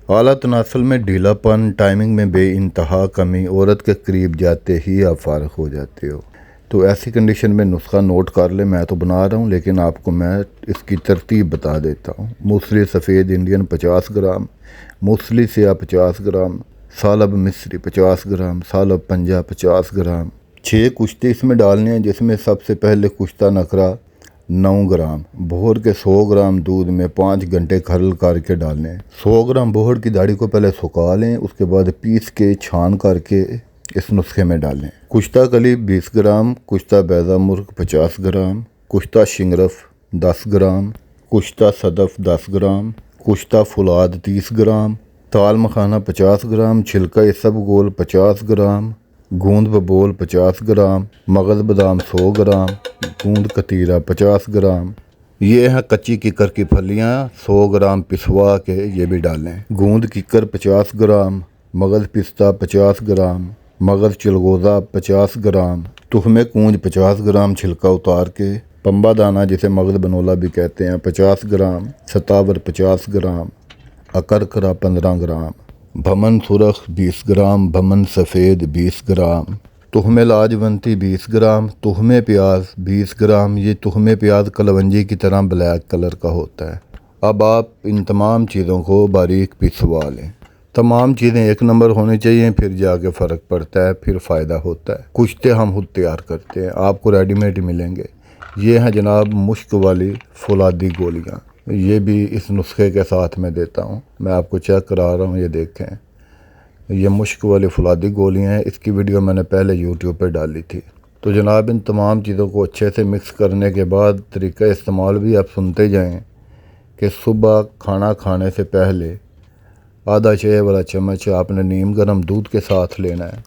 اعلیٰ تناسل میں ڈھیلاپن، ٹائمنگ میں بے انتہا کمی، عورت کے قریب جاتے ہی آپ فارغ ہو جاتے ہو۔ تو ایسی کنڈیشن میں نسخہ نوٹ کر لیں، میں تو بنا رہا ہوں لیکن آپ کو میں اس کی ترتیب بتا دیتا ہوں۔ موسلی سفید انڈین 50 گرام، موسلی سیاہ 50 گرام، سالب مصری 50 گرام، سالب پنجہ 50 گرام۔ 6 کشتے اس میں ڈالنے ہیں، جس میں سب سے پہلے کشتہ نکرہ 9 گرام۔ بہر کے 100 گرام دودھ میں 5 گھنٹے کھرل کر کے ڈالنے ہیں۔ 100 گرام بہر کی داڑھی کو پہلے سکھا لیں، اس کے بعد پیس کے چھان کر کے اس نسخے میں ڈالیں۔ کشتہ کلی 20 گرام، کشتہ بیضہ مرغ 50 گرام، کشتہ شنگرف 10 گرام، کشتہ صدف 10 گرام، کشتہ فولاد 30 گرام، تال مکھانا 50 گرام، چھلکا اسب گول 50 گرام، گوند ببول 50 گرام، مغز بادام 100 گرام، گوند کتیرہ 50 گرام۔ یہ ہیں کچی ککر کی پھلیاں 100 گرام پسوا کے، یہ بھی ڈالیں۔ گوند ککر 50 گرام، مغز پستہ 50 گرام، مغز چلگوزہ 50 گرام، تخم کونج 50 گرام چھلکا اتار کے، پمبا دانہ جسے مغز بنولا بھی کہتے ہیں 50 گرام، ستاور 50 گرام، اکرکرا 15 گرام، بھمن سرخ 20 گرام، بھمن سفید 20 گرام، تخم لاجونتی 20 گرام، تخم پیاز 20 گرام۔ یہ تخم پیاز کلونجی کی طرح بلیک کلر کا ہوتا ہے۔ اب آپ ان تمام چیزوں کو باریک پسوا لیں۔ تمام چیزیں ایک نمبر ہونی چاہیے، پھر جا کے فرق پڑتا ہے، پھر فائدہ ہوتا ہے۔ کشتے ہم خود تیار کرتے ہیں، آپ کو ریڈی میڈ ملیں گے۔ یہ ہیں جناب مشک والی فولادی گولیاں، یہ بھی اس نسخے کے ساتھ میں دیتا ہوں، میں آپ کو چیک کرا رہا ہوں، یہ دیکھیں یہ مشک والی فولادی گولیاں ہیں۔ اس کی ویڈیو میں نے پہلے یوٹیوب پہ ڈالی تھی۔ تو جناب ان تمام چیزوں کو اچھے سے مکس کرنے کے بعد طریقہ استعمال بھی آپ سنتے جائیں کہ صبح کھانا کھانے سے پہلے آدھا چائے والا چمچ آپ نے نیم گرم دودھ کے ساتھ لینا ہے،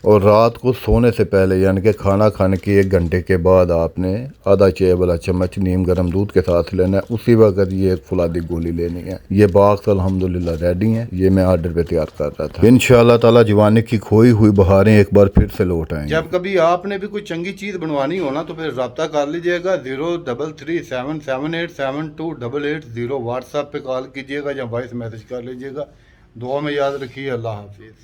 اور رات کو سونے سے پہلے یعنی کہ کھانا کھانے کے 1 گھنٹے کے بعد آپ نے آدھا چائے والا چمچ نیم گرم دودھ کے ساتھ لینا ہے۔ اسی وقت یہ ایک فولادی گولی لینی ہے۔ یہ باکس الحمدللہ ریڈی ہیں، یہ میں آرڈر پہ تیار کر رہا تھا۔ انشاءاللہ تعالی جوانی کی کھوئی ہوئی بہاریں ایک بار پھر سے لوٹ آئیں گی۔ جب کبھی آپ نے بھی کوئی چنگی چیز بنوانی ہو نا تو پھر رابطہ کر لیجئے گا 0337787280 واٹس ایپ پہ کال کیجئے گا یا وائس میسج کر لیجئے گا۔ دعا میں یاد رکھیے۔ اللہ حافظ۔